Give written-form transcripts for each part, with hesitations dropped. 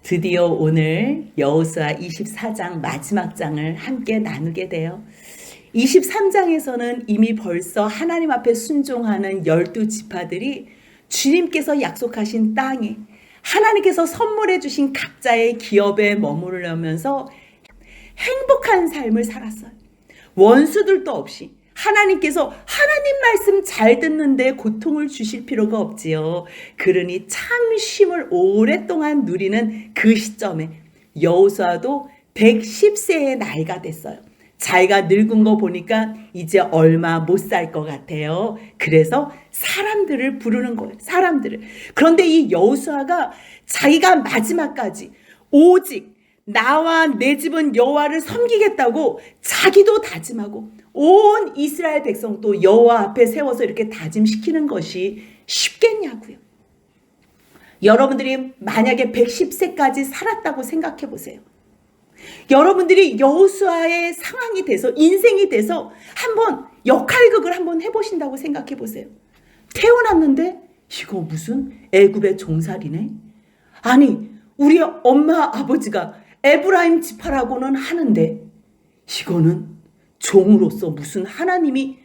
드디어 오늘 여호수아 24장 마지막 장을 함께 나누게 돼요. 23장에서는 이미 벌써 하나님 앞에 순종하는 12지파들이 주님께서 약속하신 땅에 하나님께서 선물해 주신 각자의 기업에 머무르면서 행복한 삶을 살았어요. 원수들도 없이 하나님께서 하나님 말씀 잘 듣는데 고통을 주실 필요가 없지요. 그러니 참 쉼을 오랫동안 누리는 그 시점에 여호수아도 110세의 나이가 됐어요. 자기가 늙은 거 보니까 이제 얼마 못 살 것 같아요. 그래서 사람들을 부르는 거예요. 사람들을. 그런데 이 여호수아가 자기가 마지막까지 오직 나와 내 집은 여호와를 섬기겠다고 자기도 다짐하고 온 이스라엘 백성도 여호와 앞에 세워서 이렇게 다짐시키는 것이 쉽겠냐고요. 여러분들이 만약에 110세까지 살았다고 생각해 보세요. 여러분들이 여호수아의 상황이 돼서 인생이 돼서 한번 역할극을 한번 해보신다고 생각해 보세요. 태어났는데 이거 무슨 애굽의 종살이네. 아니 우리 엄마 아버지가 에브라임 지파라고는 하는데 이거는 종으로서 무슨 하나님이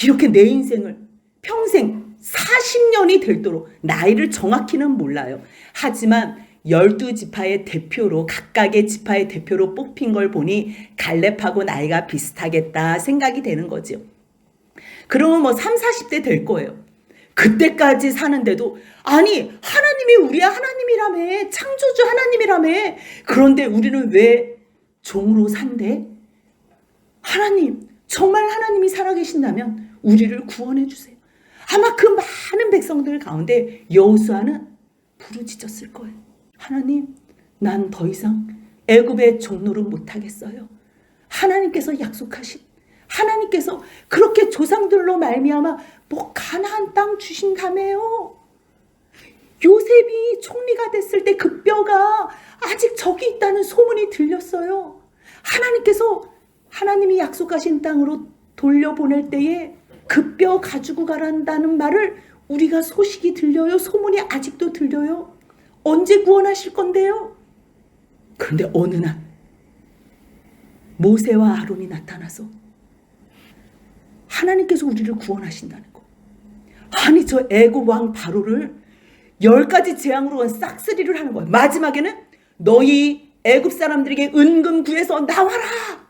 이렇게 내 인생을 평생 40년이 될도록 나이를 정확히는 몰라요. 하지만 12지파의 대표로 각각의 지파의 대표로 뽑힌 걸 보니 갈렙하고 나이가 비슷하겠다 생각이 되는 거죠. 그러면 뭐 3, 40대 될 거예요. 그때까지 사는데도 아니 하나님이 우리의 하나님이라며 창조주 하나님이라며 그런데 우리는 왜 종으로 산대? 하나님 정말 하나님이 살아계신다면 우리를 구원해 주세요. 아마 그 많은 백성들 가운데 여호수아는 부르짖었을 거예요. 하나님 난 더 이상 애굽의 종노릇 못하겠어요. 하나님께서 약속하신 하나님께서 그렇게 조상들로 말미암아 뭐 가나안 땅 주신다며요. 요셉이 총리가 됐을 때 그 뼈가 아직 저기 있다는 소문이 들렸어요. 하나님께서 하나님이 약속하신 땅으로 돌려보낼 때에 그 뼈 가지고 가란다는 말을 우리가 소식이 들려요. 소문이 아직도 들려요. 언제 구원하실 건데요? 그런데 어느 날 모세와 아론이 나타나서 하나님께서 우리를 구원하신다는 거. 아니 저 애굽 왕 바로를 10가지 재앙으로 싹쓸이를 하는 거예요. 마지막에는 너희 애굽 사람들에게 은금 구해서 나와라.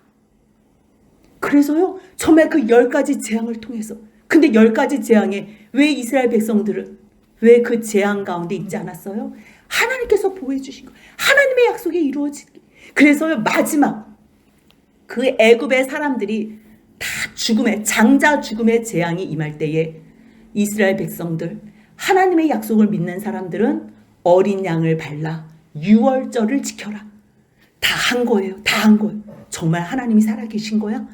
그래서요 정말 그 10가지 재앙을 통해서 근데 10가지 재앙에 왜 이스라엘 백성들은 왜 그 재앙 가운데 있지 않았어요? 하나님께서 보호해 주신 거예요. 하나님의 약속이 이루어지기. 그래서요 마지막 그 애굽의 사람들이 다 죽음의 장자 죽음의 재앙이 임할 때에 이스라엘 백성들 하나님의 약속을 믿는 사람들은 어린 양을 발라 유월절을 지켜라. 다 한 거예요. 다 한 거예요. 정말 하나님이 살아계신 거야?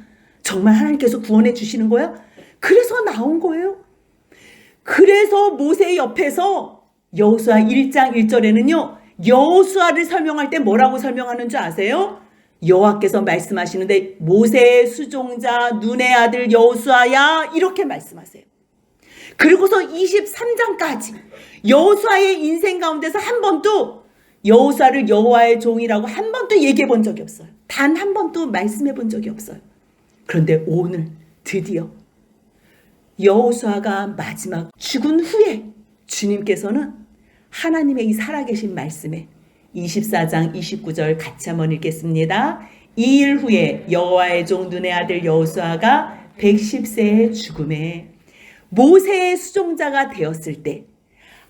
정말 하나님께서 구원해 주시는 거야? 그래서 나온 거예요. 그래서 모세 옆에서 여호수아 1장 1절에는요. 여호수아를 설명할 때 뭐라고 설명하는 줄 아세요? 여호와께서 말씀하시는데 모세의 수종자 눈의 아들 여호수아야 이렇게 말씀하세요. 그리고서 23장까지 여호수아의 인생 가운데서 한 번도 여호수아를 여호와의 종이라고 한 번도 얘기해 본 적이 없어요. 단 한 번도 말씀해 본 적이 없어요. 그런데 오늘 드디어 여호수아가 마지막 죽은 후에 주님께서는 하나님의 이 살아계신 말씀에 24장 29절 같이 한번 읽겠습니다. 이 일 후에 여호와의 종 눈의 아들 여호수아가 110세의 죽음에 모세의 수종자가 되었을 때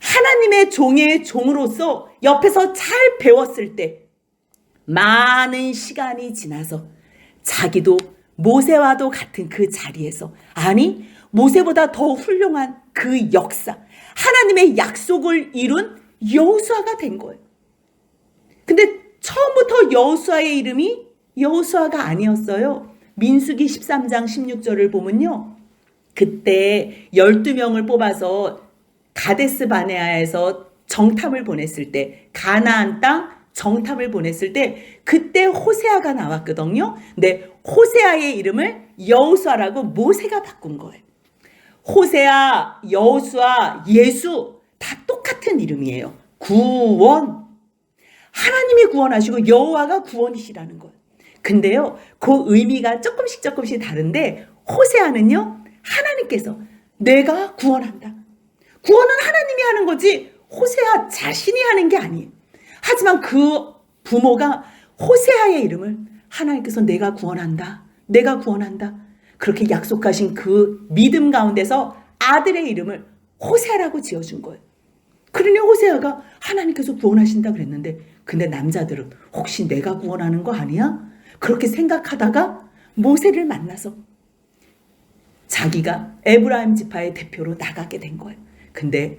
하나님의 종의 종으로서 옆에서 잘 배웠을 때 많은 시간이 지나서 자기도 모세와도 같은 그 자리에서 아니 모세보다 더 훌륭한 그 역사 하나님의 약속을 이룬 여호수아가 된 거예요. 근데 처음부터 여호수아의 이름이 여호수아가 아니었어요. 민수기 13장 16절을 보면요. 그때 12명을 뽑아서 가데스 바네아에서 정탐을 보냈을 때 가나안 땅 정탐을 보냈을 때 그때 호세아가 나왔거든요. 근데 호세아의 이름을 여호수아라고 모세가 바꾼 거예요. 호세아, 여호수아, 예수 다 똑같은 이름이에요. 구원. 하나님이 구원하시고 여호와가 구원이시라는 거예요. 근데요, 그 의미가 조금씩 다른데 호세아는요, 하나님께서 내가 구원한다. 구원은 하나님이 하는 거지 호세아 자신이 하는 게 아니에요. 하지만 그 부모가 호세아의 이름을 하나님께서 내가 구원한다. 내가 구원한다. 그렇게 약속하신 그 믿음 가운데서 아들의 이름을 호세아라고 지어준 거예요. 그러니 호세아가 하나님께서 구원하신다 그랬는데, 근데 남자들은 혹시 내가 구원하는 거 아니야? 그렇게 생각하다가 모세를 만나서 자기가 에브라임 지파의 대표로 나가게 된 거예요. 근데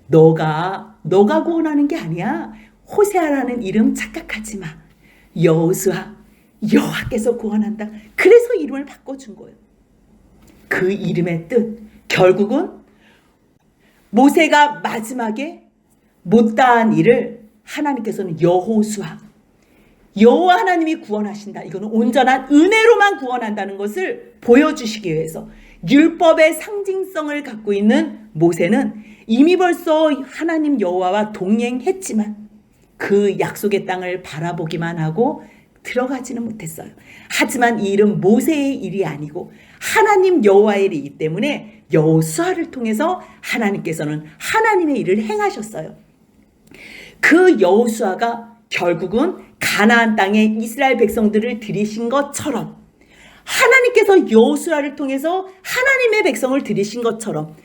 너가 구원하는 게 아니야. 호세아라는 이름 착각하지 마. 여호수아, 여호와께서 구원한다. 그래서 이름을 바꿔준 거예요. 그 이름의 뜻, 결국은 모세가 마지막에 못다한 일을 하나님께서는 여호수아, 여호와 하나님이 구원하신다. 이거는 온전한 은혜로만 구원한다는 것을 보여주시기 위해서 율법의 상징성을 갖고 있는 모세는 이미 벌써 하나님 여호와와 동행했지만 그 약속의 땅을 바라보기만 하고 들어가지는 못했어요. 하지만 이 일은 모세의 일이 아니고 하나님 여호와의 일이기 때문에 여호수아를 통해서 하나님께서는 하나님의 일을 행하셨어요. 그 여호수아가 결국은 가나안 땅에 이스라엘 백성들을 들이신 것처럼, 하나님께서 여호수아를 통해서 하나님의 백성을 들이신 것처럼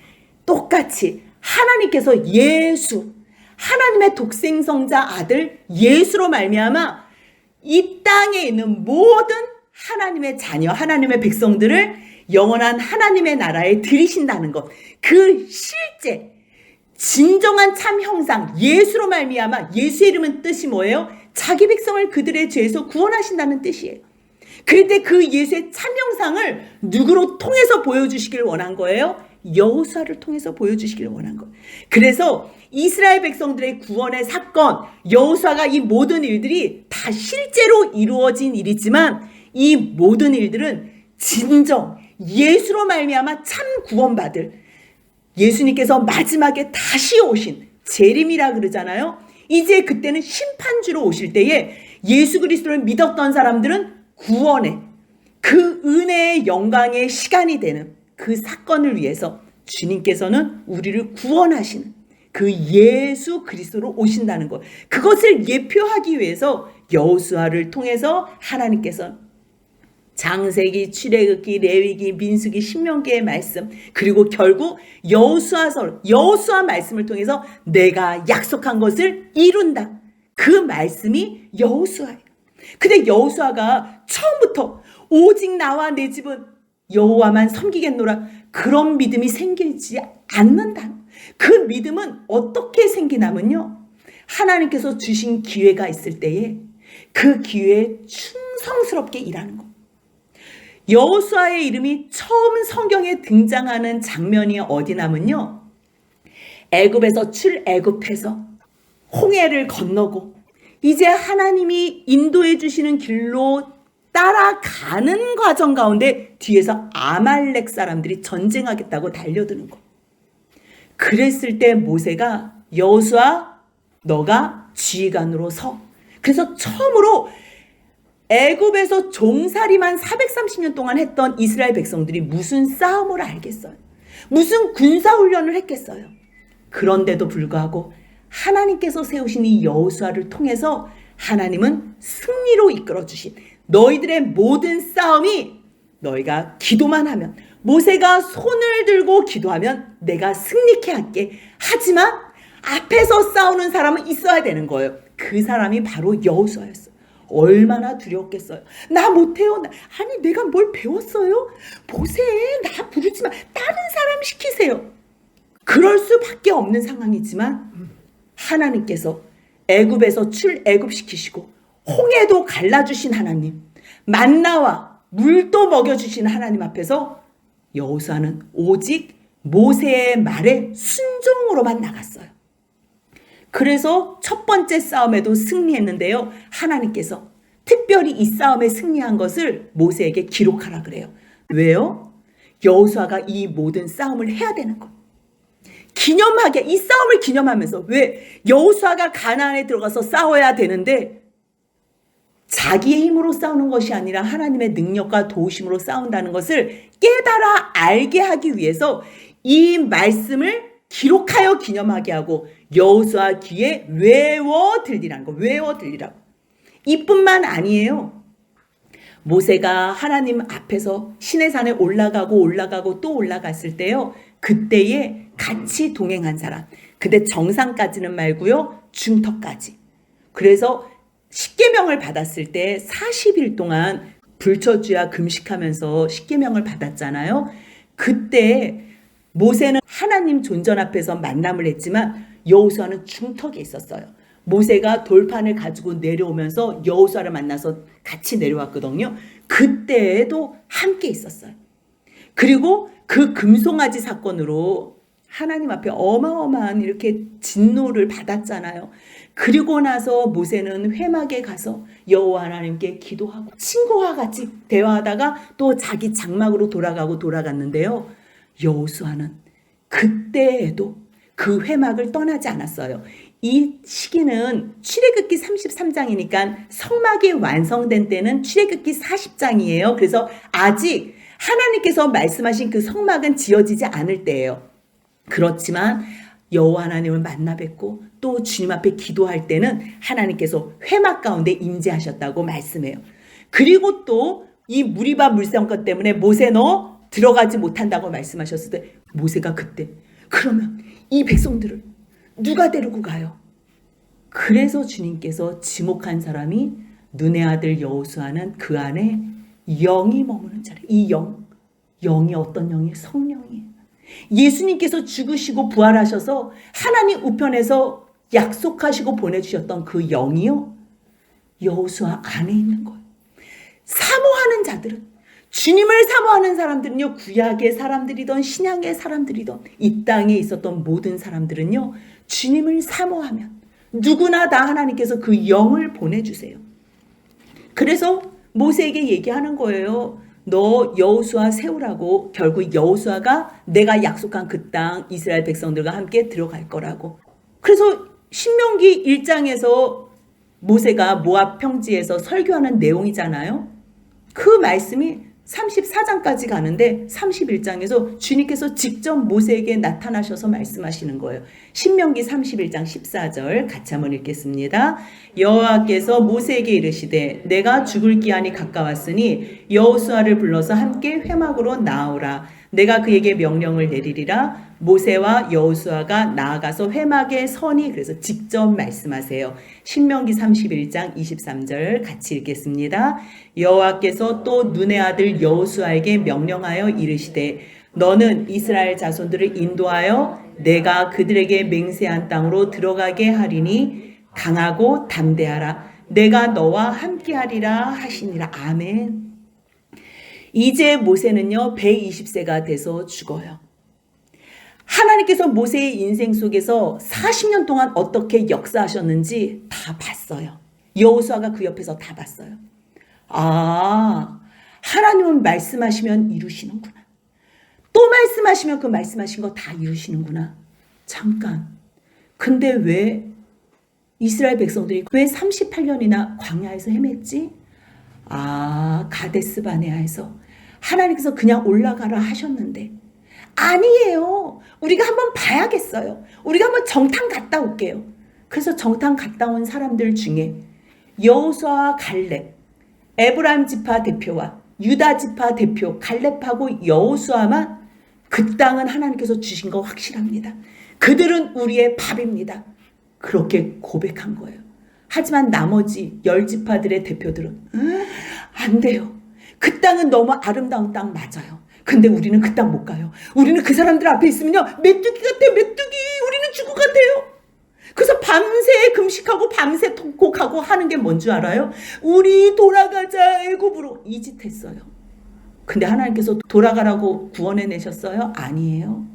똑같이 하나님께서 예수, 하나님의 독생성자 아들 예수로 말미암아 이 땅에 있는 모든 하나님의 자녀, 하나님의 백성들을 영원한 하나님의 나라에 들이신다는 것, 그 실제 진정한 참 형상 예수로 말미암아, 예수의 이름은 뜻이 뭐예요? 자기 백성을 그들의 죄에서 구원하신다는 뜻이에요. 그런데 그 예수의 참 형상을 누구로 통해서 보여주시길 원한 거예요? 여호수아를 통해서 보여주시길 원한 거예요. 그래서 이스라엘 백성들의 구원의 사건, 여호수아가 이 모든 일들이 다 실제로 이루어진 일이지만 이 모든 일들은 진정 예수로 말미암아 참 구원받을, 예수님께서 마지막에 다시 오신 재림이라 그러잖아요. 이제 그때는 심판주로 오실 때에 예수 그리스도를 믿었던 사람들은 구원의 그 은혜의 영광의 시간이 되는 그 사건을 위해서 주님께서는 우리를 구원하시는 그 예수 그리스도로 오신다는 것, 그것을 예표하기 위해서 여호수아를 통해서 하나님께서 장세기, 출애굽기, 레위기, 민수기, 신명기의 말씀, 그리고 결국 여호수아서, 여호수아 말씀을 통해서 내가 약속한 것을 이룬다. 그 말씀이 여호수아예요. 근데 여호수아가 처음부터 오직 나와 내 집은 여호와만 섬기겠노라, 그런 믿음이 생기지 않는다. 그 믿음은 어떻게 생기냐면요, 하나님께서 주신 기회가 있을 때에 그 기회에 충성스럽게 일하는 것. 여호수아의 이름이 처음 성경에 등장하는 장면이 어디냐면요, 애굽에서 출애굽해서 홍해를 건너고 이제 하나님이 인도해 주시는 길로 따라가는 과정 가운데 뒤에서 아말렉 사람들이 전쟁하겠다고 달려드는 거. 그랬을 때 모세가 여호수아 너가 지휘관으로 서. 그래서 처음으로 애굽에서 종살이만 430년 동안 했던 이스라엘 백성들이 무슨 싸움을 알겠어요? 무슨 군사훈련을 했겠어요? 그런데도 불구하고 하나님께서 세우신 이 여호수아를 통해서 하나님은 승리로 이끌어주신 너희들의 모든 싸움이 너희가 기도만 하면, 모세가 손을 들고 기도하면 내가 승리케 할게. 하지만 앞에서 싸우는 사람은 있어야 되는 거예요. 그 사람이 바로 여호수아였어요. 얼마나 두려웠겠어요. 나 못해요. 아니 내가 뭘 배웠어요? 모세 나 부르지 마. 다른 사람 시키세요. 그럴 수밖에 없는 상황이지만 하나님께서 애굽에서 출애굽시키시고 홍해도 갈라주신 하나님, 만나와 물도 먹여주신 하나님 앞에서 여호수아는 오직 모세의 말에 순종으로만 나갔어요. 그래서 첫 번째 싸움에도 승리했는데요, 하나님께서 특별히 이 싸움에 승리한 것을 모세에게 기록하라 그래요. 왜요? 여호수아가 이 모든 싸움을 해야 되는 것. 기념하게 이 싸움을 기념하면서 왜 여호수아가 가나안에 들어가서 싸워야 되는데 자기의 힘으로 싸우는 것이 아니라 하나님의 능력과 도우심으로 싸운다는 것을 깨달아 알게 하기 위해서 이 말씀을 기록하여 기념하게 하고 여호수아 귀에 외워 들리라는 거. 외워 들리라고. 이뿐만 아니에요. 모세가 하나님 앞에서 시내산에 올라가고 또 올라갔을 때요. 그때에 같이 동행한 사람. 근데 정상까지는 말고요. 중턱까지. 그래서 십계명을 받았을 때 40일 동안 불철주야 금식하면서 십계명을 받았잖아요. 그때 모세는 하나님 존전 앞에서 만남을 했지만 여호수아는 중턱에 있었어요. 모세가 돌판을 가지고 내려오면서 여호수아를 만나서 같이 내려왔거든요. 그때에도 함께 있었어요. 그리고 그 금송아지 사건으로 하나님 앞에 어마어마한 이렇게 진노를 받았잖아요. 그리고 나서 모세는 회막에 가서 여호와 하나님께 기도하고 친구와 같이 대화하다가 또 자기 장막으로 돌아갔는데요. 여호수아는 그때에도 그 회막을 떠나지 않았어요. 이 시기는 출애굽기 33장이니까 성막이 완성된 때는 출애굽기 40장이에요. 그래서 아직 하나님께서 말씀하신 그 성막은 지어지지 않을 때예요. 그렇지만 여호와 하나님을 만나 뵙고 또 주님 앞에 기도할 때는 하나님께서 회막 가운데 임재하셨다고 말씀해요. 그리고 또 이 무리바 물성것 때문에 모세 너 들어가지 못한다고 말씀하셨을 때 모세가 그때 그러면 이 백성들을 누가 데리고 가요? 그래서 주님께서 지목한 사람이 눈의 아들 여호수아는 그 안에 영이 머무는 자리. 이 영이 어떤 영이에요? 성령이에요. 예수님께서 죽으시고 부활하셔서 하나님 우편에서 약속하시고 보내주셨던 그 영이요. 여호수아 안에 있는 거예요. 사모하는 자들은 주님을 사모하는 사람들은요. 구약의 사람들이든 신약의 사람들이든 이 땅에 있었던 모든 사람들은요. 주님을 사모하면 누구나 다 하나님께서 그 영을 보내주세요. 그래서 모세에게 얘기하는 거예요. 너 여호수아 세우라고. 결국 여호수아가 내가 약속한 그 땅 이스라엘 백성들과 함께 들어갈 거라고. 그래서 신명기 1장에서 모세가 모압 평지에서 설교하는 내용이잖아요. 그 말씀이 34장까지 가는데 31장에서 주님께서 직접 모세에게 나타나셔서 말씀하시는 거예요. 신명기 31장 14절 같이 한번 읽겠습니다. 여호와께서 모세에게 이르시되 내가 죽을 기한이 가까웠으니 여호수아를 불러서 함께 회막으로 나아오라. 내가 그에게 명령을 내리리라. 모세와 여호수아가 나아가서 회막에 서니. 그래서 직접 말씀하세요. 신명기 31장 23절 같이 읽겠습니다. 여호와께서 또 눈의 아들 여호수아에게 명령하여 이르시되 너는 이스라엘 자손들을 인도하여 내가 그들에게 맹세한 땅으로 들어가게 하리니 강하고 담대하라. 내가 너와 함께하리라 하시니라. 아멘. 이제 모세는요 120세가 돼서 죽어요. 하나님께서 모세의 인생 속에서 40년 동안 어떻게 역사하셨는지 다 봤어요. 여호수아가 그 옆에서 다 봤어요. 아, 하나님은 말씀하시면 이루시는구나. 또 말씀하시면 그 말씀하신 거 다 이루시는구나. 잠깐. 근데 왜 이스라엘 백성들이 왜 38년이나 광야에서 헤맸지? 아, 가데스 바네아에서 하나님께서 그냥 올라가라 하셨는데 아니에요. 우리가 한번 봐야겠어요. 우리가 한번 정탐 갔다 올게요. 그래서 정탐 갔다 온 사람들 중에 여호수아와 갈렙, 에브라임 지파 대표와 유다 지파 대표 갈렙하고 여호수아만 그 땅은 하나님께서 주신 거 확실합니다. 그들은 우리의 밥입니다. 그렇게 고백한 거예요. 하지만 나머지 10지파들의 대표들은 안 돼요. 그 땅은 너무 아름다운 땅 맞아요. 근데 우리는 그 땅 못 가요. 우리는 그 사람들 앞에 있으면요 메뚜기 같아요. 메뚜기. 우리는 죽을 것 같아요. 그래서 밤새 금식하고 밤새 통곡하고 하는 게 뭔 줄 알아요? 우리 돌아가자 애굽으로 이 짓 했어요. 근데 하나님께서 돌아가라고 구원해 내셨어요? 아니에요.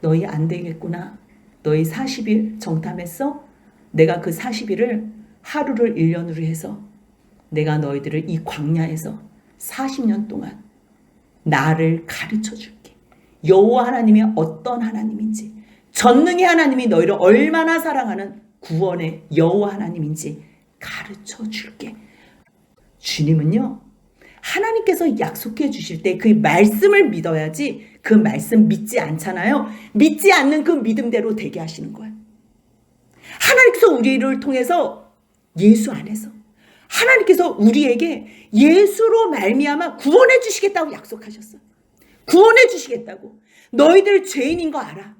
너희 안 되겠구나. 너희 40일 정탐했어? 내가 그 40일을 하루를 1년으로 해서 내가 너희들을 이 광야에서 40년 동안 나를 가르쳐 줄게. 여호와 하나님이 어떤 하나님인지 전능의 하나님이 너희를 얼마나 사랑하는 구원의 여호와 하나님인지 가르쳐 줄게. 주님은요, 하나님께서 약속해 주실 때 그 말씀을 믿어야지 그 말씀 믿지 않잖아요. 믿지 않는 그 믿음대로 되게 하시는 거예요. 하나님께서 우리를 통해서 예수 안에서 하나님께서 우리에게 예수로 말미암아 구원해 주시겠다고 약속하셨어요. 구원해 주시겠다고. 너희들 죄인인 거 알아.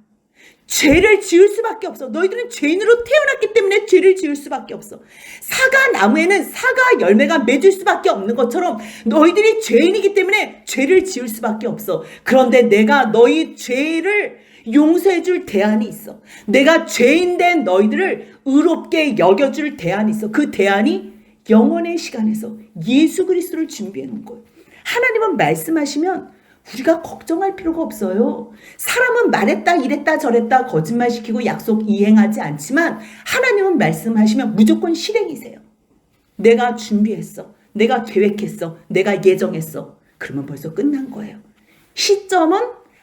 죄를 지을 수밖에 없어. 너희들은 죄인으로 태어났기 때문에 죄를 지을 수밖에 없어. 사과 나무에는 사과 열매가 맺을 수밖에 없는 것처럼 너희들이 죄인이기 때문에 죄를 지을 수밖에 없어. 그런데 내가 너희 죄를 용서해 줄 대안이 있어. 내가 죄인된 너희들을 의롭게 여겨줄 대안이 있어. 그 대안이 영원의 시간에서 예수 그리스도를 준비해 놓은 거예요. 하나님은 말씀하시면 우리가 걱정할 필요가 없어요. 사람은 말했다 이랬다 저랬다 거짓말시키고 약속 이행하지 않지만 하나님은 말씀하시면 무조건 실행이세요. 내가 준비했어. 내가 계획했어. 내가 예정했어. 그러면 벌써 끝난 거예요. 시점은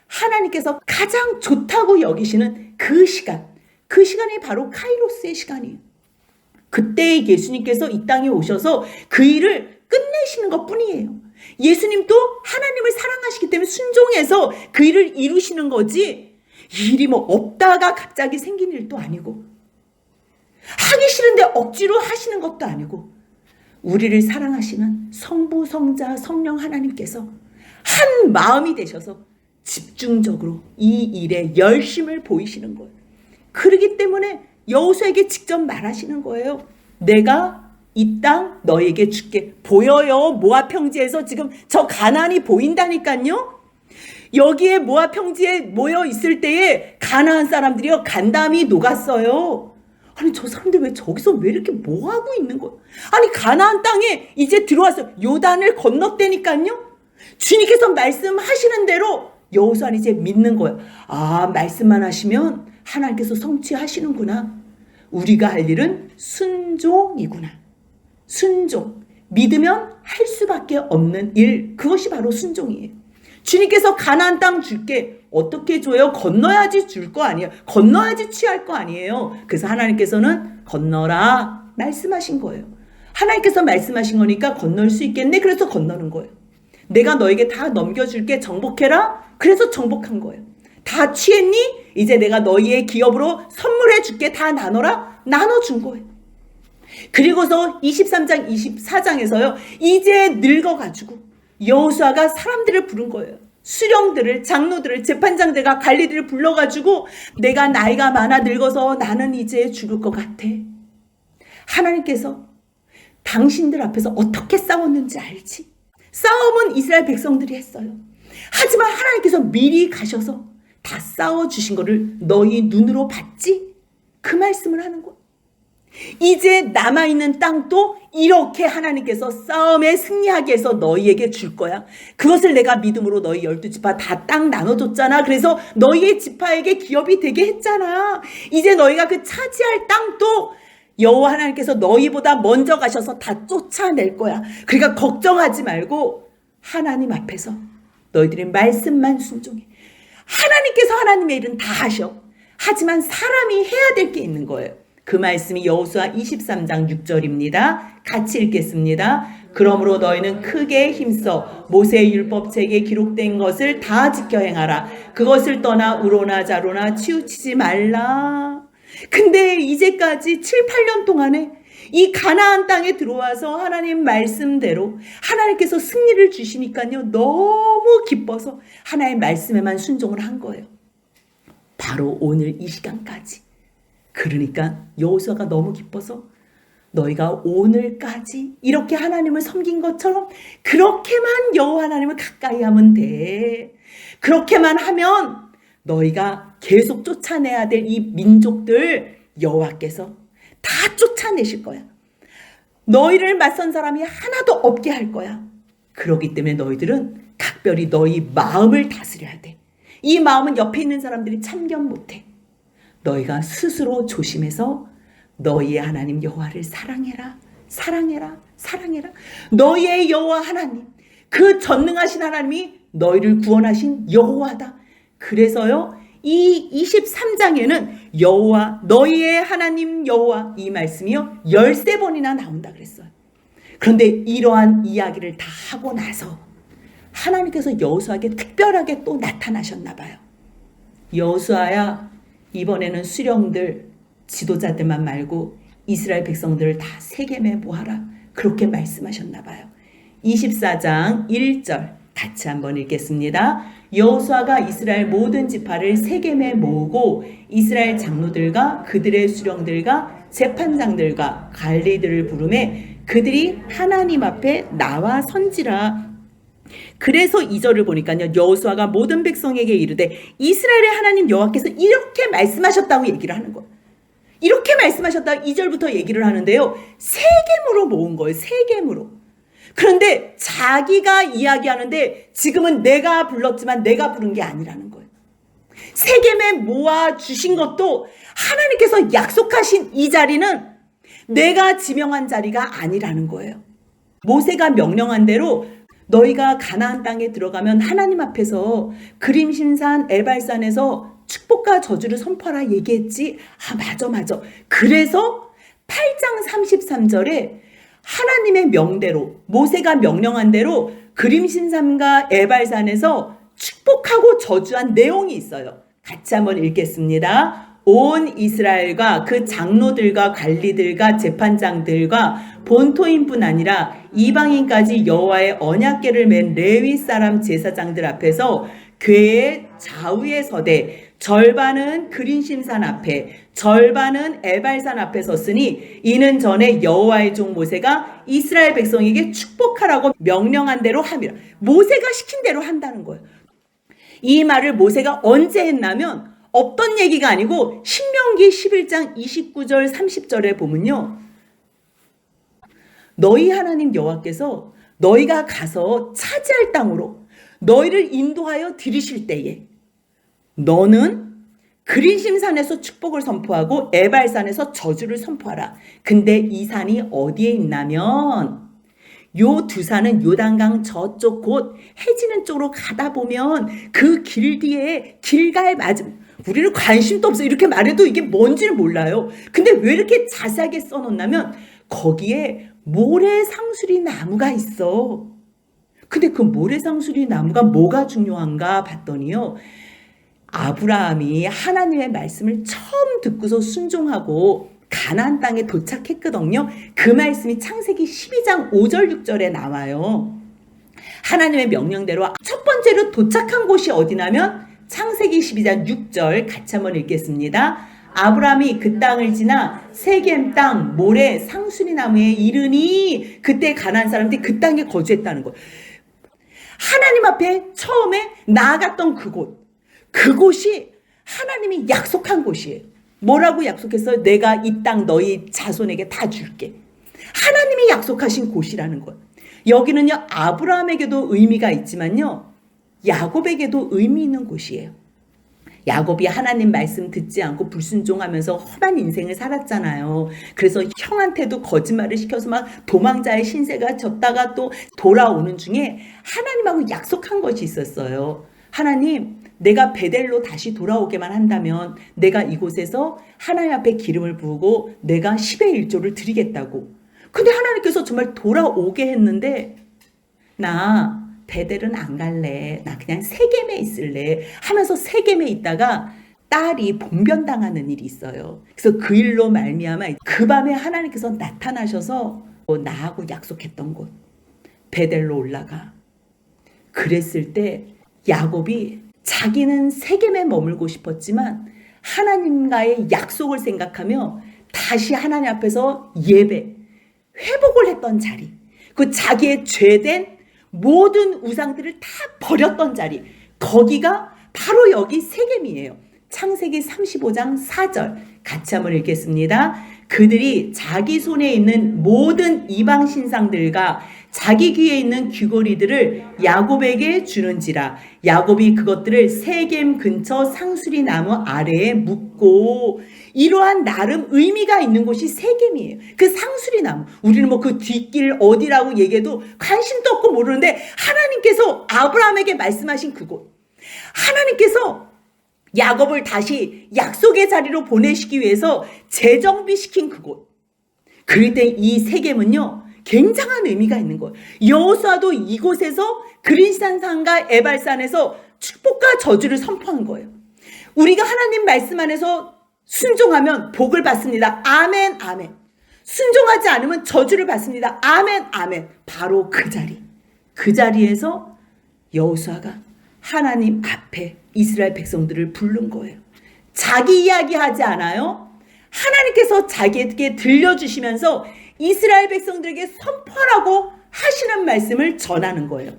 하나님께서 가장 좋다고 여기시는 그 시간. 그 시간이 바로 카이로스의 시간이에요. 그때 예수님께서 이 땅에 오셔서 그 일을 끝내시는 것 뿐이에요. 예수님도 하나님을 사랑하시기 때문에 순종해서 그 일을 이루시는 거지, 이 일이 뭐 없다가 갑자기 생긴 일도 아니고 하기 싫은데 억지로 하시는 것도 아니고, 우리를 사랑하시는 성부 성자 성령 하나님께서 한 마음이 되셔서 집중적으로 이 일에 열심을 보이시는 거예요. 그러기 때문에 여호수아에게 직접 말하시는 거예요. 내가 이 땅 너에게 줄게. 보여요. 모압 평지에서 지금 저 가나안이 보인다니까요. 여기에 모압 평지에 모여 있을 때에 가나안 사람들이요 간담이 녹았어요. 아니 저 사람들 왜 저기서 왜 이렇게 뭐 하고 있는 거예요? 아니 가나안 땅에 이제 들어왔어요. 요단을 건넜다니까요. 주님께서 말씀하시는 대로 여호수아는 이제 믿는 거예요. 아, 말씀만 하시면 하나님께서 성취하시는구나. 우리가 할 일은 순종이구나. 순종. 믿으면 할 수밖에 없는 일. 그것이 바로 순종이에요. 주님께서 가나안 땅 줄게. 어떻게 줘요? 건너야지 줄 거 아니에요. 건너야지 취할 거 아니에요. 그래서 하나님께서는 건너라 말씀하신 거예요. 하나님께서 말씀하신 거니까 건널 수 있겠네. 그래서 건너는 거예요. 내가 너에게 다 넘겨줄게. 정복해라. 그래서 정복한 거예요. 다 취했니? 이제 내가 너희의 기업으로 선물해 줄게. 다 나눠라. 나눠준 거예요. 그리고서 23장 24장에서요. 이제 늙어가지고 여호수아가 사람들을 부른 거예요. 수령들을, 장로들을, 재판장들과 관리들을 불러가지고 내가 나이가 많아 늙어서 나는 이제 죽을 것 같아. 하나님께서 당신들 앞에서 어떻게 싸웠는지 알지? 싸움은 이스라엘 백성들이 했어요. 하지만 하나님께서 미리 가셔서 다 싸워주신 거를 너희 눈으로 봤지? 그 말씀을 하는 거예요. 이제 남아있는 땅도 이렇게 하나님께서 싸움에 승리하게 해서 너희에게 줄 거야. 그것을 내가 믿음으로 너희 12지파 다 땅 나눠줬잖아. 그래서 너희의 지파에게 기업이 되게 했잖아. 이제 너희가 그 차지할 땅도 여호와 하나님께서 너희보다 먼저 가셔서 다 쫓아낼 거야. 그러니까 걱정하지 말고 하나님 앞에서 너희들의 말씀만 순종해. 하나님께서 하나님의 일은 다 하셔. 하지만 사람이 해야 될 게 있는 거예요. 그 말씀이 여호수아 23장 6절입니다. 같이 읽겠습니다. 그러므로 너희는 크게 힘써 모세의 율법책에 기록된 것을 다 지켜 행하라. 그것을 떠나 우로나 좌로나 치우치지 말라. 근데 이제까지 7, 8년 동안에 이 가나안 땅에 들어와서 하나님 말씀대로 하나님께서 승리를 주시니까요. 너무 기뻐서 하나님의 말씀에만 순종을 한 거예요. 바로 오늘 이 시간까지. 그러니까 여호수아가 너무 기뻐서 너희가 오늘까지 이렇게 하나님을 섬긴 것처럼 그렇게만 여호와 하나님을 가까이 하면 돼. 그렇게만 하면 너희가 계속 쫓아내야 될 이 민족들 여호와께서 다 쫓아내실 거야. 너희를 맞선 사람이 하나도 없게 할 거야. 그렇기 때문에 너희들은 각별히 너희 마음을 다스려야 돼. 이 마음은 옆에 있는 사람들이 참견 못해. 너희가 스스로 조심해서 너희의 하나님 여호와를 사랑해라. 사랑해라. 사랑해라. 너희의 여호와 하나님, 그 전능하신 하나님이 너희를 구원하신 여호와다. 그래서요, 이 23장에는 여호와 너희의 하나님 여호와 이 말씀이요 13번이나 나온다 그랬어요. 그런데 이러한 이야기를 다 하고 나서 하나님께서 여호수아에게 특별하게 또 나타나셨나 봐요. 여호수아야, 이번에는 수령들 지도자들만 말고 이스라엘 백성들을 다 세겜에 모아라. 그렇게 말씀하셨나 봐요. 24장 1절 같이 한번 읽겠습니다. 여호수아가 이스라엘 모든 지파를 세겜에 모으고 이스라엘 장로들과 그들의 수령들과 재판장들과 관리들을 부르매 그들이 하나님 앞에 나와 선지라. 그래서 2절을 보니까요, 여호수아가 모든 백성에게 이르되 이스라엘의 하나님 여호와께서 이렇게 말씀하셨다고 얘기를 하는 거예요. 이렇게 말씀하셨다고 2절부터 얘기를 하는데요, 세겜으로 모은 거예요. 세겜으로. 그런데 자기가 이야기하는데 지금은 내가 불렀지만 내가 부른 게 아니라는 거예요. 세겜에 모아 주신 것도 하나님께서 약속하신 이 자리는 내가 지명한 자리가 아니라는 거예요. 모세가 명령한 대로 너희가 가나안 땅에 들어가면 하나님 앞에서 그림신산 에발산에서 축복과 저주를 선포하라 얘기했지. 맞아. 그래서 8장 33절에 하나님의 명대로 모세가 명령한 대로 그림신산과 에발산에서 축복하고 저주한 내용이 있어요. 같이 한번 읽겠습니다. 온 이스라엘과 그 장로들과 관리들과 재판장들과 본토인뿐 아니라 이방인까지 여호와의 언약궤를 맨 레위 사람 제사장들 앞에서 궤의 좌우에 서되 절반은 그린심산 앞에 절반은 에발산 앞에 섰으니 이는 전에 여호와의 종 모세가 이스라엘 백성에게 축복하라고 명령한 대로 함이라. 모세가 시킨 대로 한다는 거예요. 이 말을 모세가 언제 했냐면 없던 얘기가 아니고 신명기 11장 29절 30절에 보면요, 너희 하나님 여호와께서 너희가 가서 차지할 땅으로 너희를 인도하여 들이실 때에 너는 그린심산에서 축복을 선포하고 에발산에서 저주를 선포하라. 근데 이 산이 어디에 있냐면 요 두 산은 요단강 저쪽 곧 해지는 쪽으로 가다 보면 그 길 뒤에 길갈 맞음. 우리는 관심도 없어. 이렇게 말해도 이게 뭔지는 몰라요. 근데 왜 이렇게 자세하게 써놓냐면 거기에 모래상수리 나무가 있어. 근데 그 모래상수리 나무가 뭐가 중요한가 봤더니요, 아브라함이 하나님의 말씀을 처음 듣고서 순종하고 가나안 땅에 도착했거든요. 그 말씀이 창세기 12장 5절 6절에 나와요. 하나님의 명령대로 첫 번째로 도착한 곳이 어디냐면 창세기 12장 6절 같이 한번 읽겠습니다. 아브라함이 그 땅을 지나 세겜 땅 모래 상수리 나무에 이르니 그때 가나안 사람들이 그 땅에 거주했다는 거예요. 하나님 앞에 처음에 나아갔던 그곳이 하나님이 약속한 곳이에요. 뭐라고 약속했어요? 내가 이 땅 너희 자손에게 다 줄게. 하나님이 약속하신 곳이라는 거예요. 여기는요, 아브라함에게도 의미가 있지만요, 야곱에게도 의미 있는 곳이에요. 야곱이 하나님 말씀 듣지 않고 불순종하면서 험한 인생을 살았잖아요. 그래서 형한테도 거짓말을 시켜서 막 도망자의 신세가 졌다가 또 돌아오는 중에 하나님하고 약속한 것이 있었어요. 하나님, 내가 베델로 다시 돌아오게만 한다면 내가 이곳에서 하나님 앞에 기름을 부으고 내가 10의 1조를 드리겠다고. 근데 하나님께서 정말 돌아오게 했는데 나 베델은 안 갈래. 나 그냥 세겜에 있을래 하면서 세겜에 있다가 딸이 봉변당하는 일이 있어요. 그래서 그 일로 말미암아 그 밤에 하나님께서 나타나셔서 나하고 약속했던 곳 베델로 올라가. 그랬을 때 야곱이 자기는 세겜에 머물고 싶었지만 하나님과의 약속을 생각하며 다시 하나님 앞에서 회복을 했던 자리, 그 자기의 죄된 모든 우상들을 다 버렸던 자리, 거기가 바로 여기 세겜이에요. 창세기 35장 4절 같이 한번 읽겠습니다. 그들이 자기 손에 있는 모든 이방 신상들과 자기 귀에 있는 귀고리들을 야곱에게 주는지라. 야곱이 그것들을 세겜 근처 상수리 나무 아래에 묻고. 이러한 나름 의미가 있는 곳이 세겜이에요. 그 상수리 나무, 우리는 뭐 그 뒷길 어디라고 얘기해도 관심도 없고 모르는데 하나님께서 아브라함에게 말씀하신 그곳, 하나님께서 야곱을 다시 약속의 자리로 보내시기 위해서 재정비시킨 그곳. 그럴 때 이 세겜은요, 굉장한 의미가 있는 거예요. 여호수아도 이곳에서 그린산산과 에발산에서 축복과 저주를 선포한 거예요. 우리가 하나님 말씀 안에서 순종하면 복을 받습니다. 아멘, 아멘. 순종하지 않으면 저주를 받습니다. 아멘, 아멘. 바로 그 자리에서 여호수아가 하나님 앞에 이스라엘 백성들을 부른 거예요. 자기 이야기하지 않아요. 하나님께서 자기에게 들려주시면서 이스라엘 백성들에게 선포하라고 하시는 말씀을 전하는 거예요.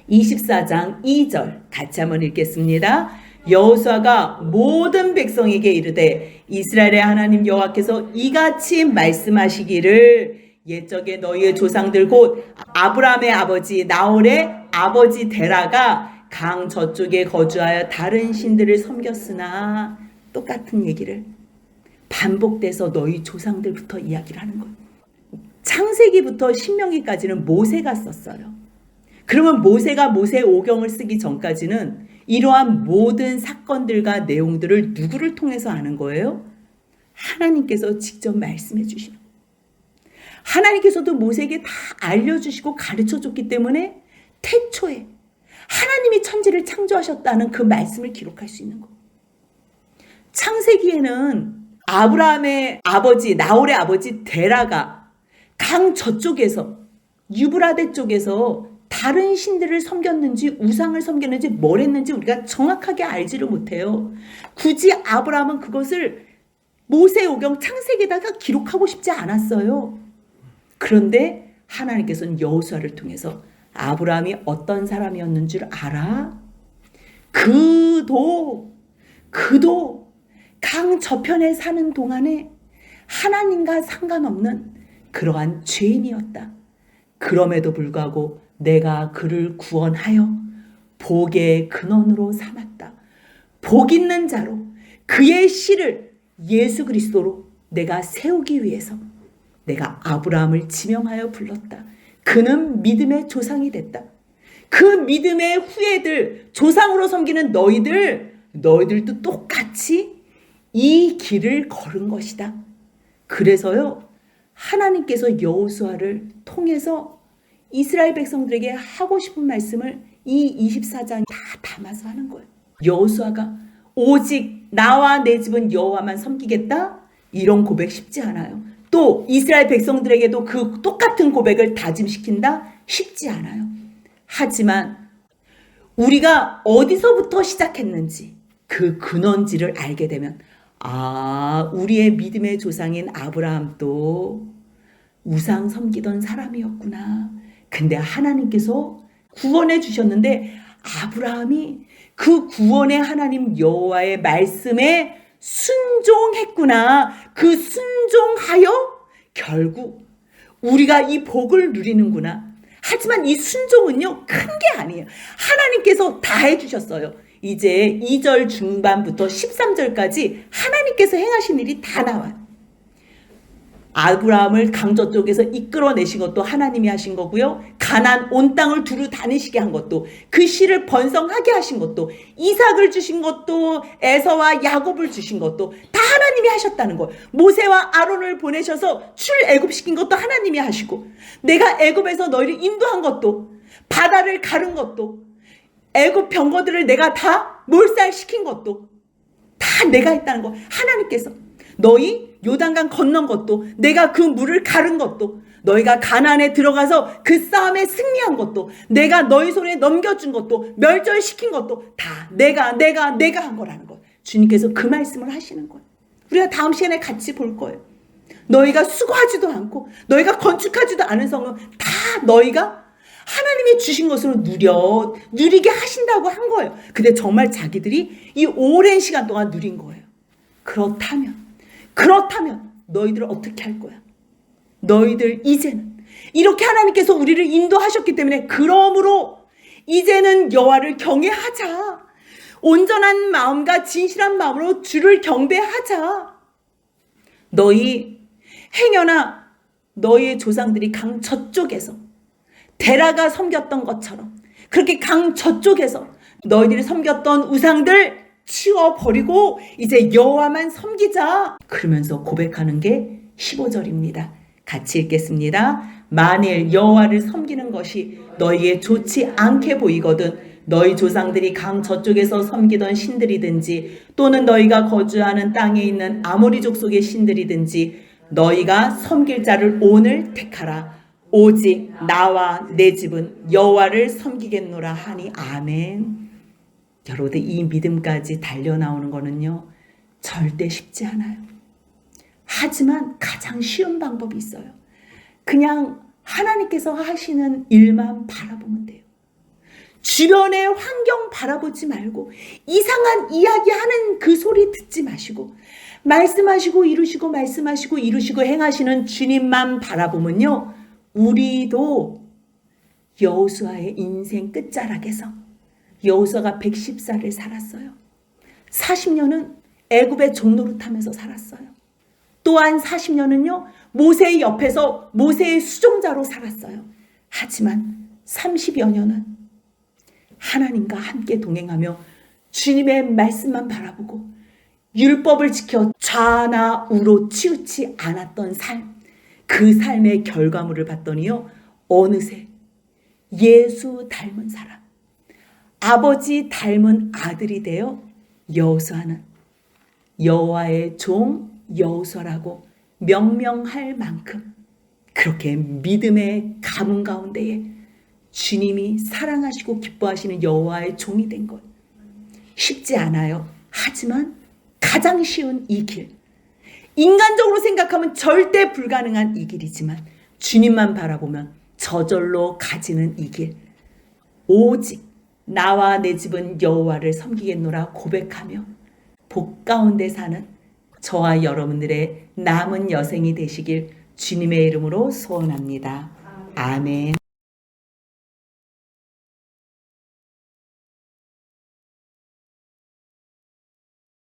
24장 2절 같이 한번 읽겠습니다. 여호수아가 모든 백성에게 이르되 이스라엘의 하나님 여호와께서 이같이 말씀하시기를 옛적에 너희의 조상들 곧 아브라함의 아버지 나홀의 아버지 데라가 강 저쪽에 거주하여 다른 신들을 섬겼으나, 똑같은 얘기를 반복돼서 너희 조상들부터 이야기를 하는 거예요. 창세기부터 신명기까지는 모세가 썼어요. 그러면 모세가 모세오경을 쓰기 전까지는 이러한 모든 사건들과 내용들을 누구를 통해서 아는 거예요? 하나님께서 직접 말씀해 주시는 거예요. 하나님께서도 모세에게 다 알려주시고 가르쳐줬기 때문에 태초에 하나님이 천지를 창조하셨다는 그 말씀을 기록할 수 있는 거예요. 창세기에는 아브라함의 아버지 나홀의 아버지 데라가 강 저쪽에서 유브라데 쪽에서 다른 신들을 섬겼는지 우상을 섬겼는지 뭘 했는지 우리가 정확하게 알지를 못해요. 굳이 아브라함은 그것을 모세오경 창세기에다가 기록하고 싶지 않았어요. 그런데 하나님께서는 여호수아를 통해서 아브라함이 어떤 사람이었는 줄 알아? 그도 강 저편에 사는 동안에 하나님과 상관없는 그러한 죄인이었다. 그럼에도 불구하고 내가 그를 구원하여 복의 근원으로 삼았다. 복 있는 자로 그의 씨를 예수 그리스도로 내가 세우기 위해서 내가 아브라함을 지명하여 불렀다. 그는 믿음의 조상이 됐다. 그 믿음의 후예들, 조상으로 섬기는 너희들도 똑같이 이 길을 걸은 것이다. 그래서요, 하나님께서 여호수아를 통해서 이스라엘 백성들에게 하고 싶은 말씀을 이 24장에 다 담아서 하는 거예요. 여호수아가 오직 나와 내 집은 여호와만 섬기겠다? 이런 고백 쉽지 않아요. 또 이스라엘 백성들에게도 그 똑같은 고백을 다짐시킨다? 쉽지 않아요. 하지만 우리가 어디서부터 시작했는지 그 근원지를 알게 되면 우리의 믿음의 조상인 아브라함도 우상 섬기던 사람이었구나. 근데 하나님께서 구원해 주셨는데 아브라함이 그 구원의 하나님 여호와의 말씀에 순종했구나. 그 순종하여 결국 우리가 이 복을 누리는구나. 하지만 이 순종은요, 큰 게 아니에요. 하나님께서 다 해주셨어요. 이제 2절 중반부터 13절까지 하나님께서 행하신 일이 다 나와요. 아브라함을 강저 쪽에서 이끌어내신 것도 하나님이 하신 거고요. 가나안 온 땅을 두루 다니시게 한 것도, 그 씨를 번성하게 하신 것도, 이삭을 주신 것도, 에서와 야곱을 주신 것도 다 하나님이 하셨다는 거예요. 모세와 아론을 보내셔서 출애굽시킨 것도 하나님이 하시고, 내가 애굽에서 너희를 인도한 것도, 바다를 가른 것도, 애굽 병거들을 내가 다 몰살시킨 것도 다 내가 했다는 거. 하나님께서 너희 요단강 건넌 것도, 내가 그 물을 가른 것도, 너희가 가나안에 들어가서 그 싸움에 승리한 것도, 내가 너희 손에 넘겨준 것도, 멸절시킨 것도 다 내가 한 거라는 거예요. 주님께서 그 말씀을 하시는 거예요. 우리가 다음 시간에 같이 볼 거예요. 너희가 수고하지도 않고 너희가 건축하지도 않은 성은 다 너희가 하나님이 주신 것으로 누리게 하신다고 한 거예요. 근데 정말 자기들이 이 오랜 시간 동안 누린 거예요. 그렇다면 너희들은 어떻게 할 거야? 너희들 이제는 이렇게 하나님께서 우리를 인도하셨기 때문에, 그러므로 이제는 여호와를 경외하자. 온전한 마음과 진실한 마음으로 주를 경배하자. 너희 행여나 너희의 조상들이 강 저쪽에서 데라가 섬겼던 것처럼 그렇게 강 저쪽에서 너희들이 섬겼던 우상들 치워버리고 이제 여호와만 섬기자. 그러면서 고백하는 게 15절입니다. 같이 읽겠습니다. 만일 여호와를 섬기는 것이 너희에 좋지 않게 보이거든 너희 조상들이 강 저쪽에서 섬기던 신들이든지 또는 너희가 거주하는 땅에 있는 아모리 족속의 신들이든지 너희가 섬길 자를 오늘 택하라. 오직 나와 내 집은 여호와를 섬기겠노라 하니. 아멘. 여러분들 이 믿음까지 달려나오는 거는요 절대 쉽지 않아요. 하지만 가장 쉬운 방법이 있어요. 그냥 하나님께서 하시는 일만 바라보면 돼요. 주변의 환경 바라보지 말고 이상한 이야기하는 그 소리 듣지 마시고 말씀하시고 이루시고 말씀하시고 이루시고 행하시는 주님만 바라보면요 우리도 여호수아의 인생 끝자락에서 여호수아가 110살을 살았어요. 40년은 애굽의 종노릇하면서 살았어요. 또한 40년은요 모세의 옆에서 모세의 수종자로 살았어요. 하지만 30여 년은 하나님과 함께 동행하며 주님의 말씀만 바라보고 율법을 지켜 좌나 우로 치우치 않았던 삶, 그 삶의 결과물을 봤더니요 어느새 예수 닮은 사람, 아버지 닮은 아들이 되어 여호수아는 여호와의 종 여호수아라고 명명할 만큼 그렇게 믿음의 가문 가운데에 주님이 사랑하시고 기뻐하시는 여호와의 종이 된 것 쉽지 않아요. 하지만 가장 쉬운 이 길, 인간적으로 생각하면 절대 불가능한 이 길이지만 주님만 바라보면 저절로 가지는 이 길, 오직 나와 내 집은 여호와를 섬기겠노라 고백하며 복 가운데 사는 저와 여러분들의 남은 여생이 되시길 주님의 이름으로 소원합니다. 아멘.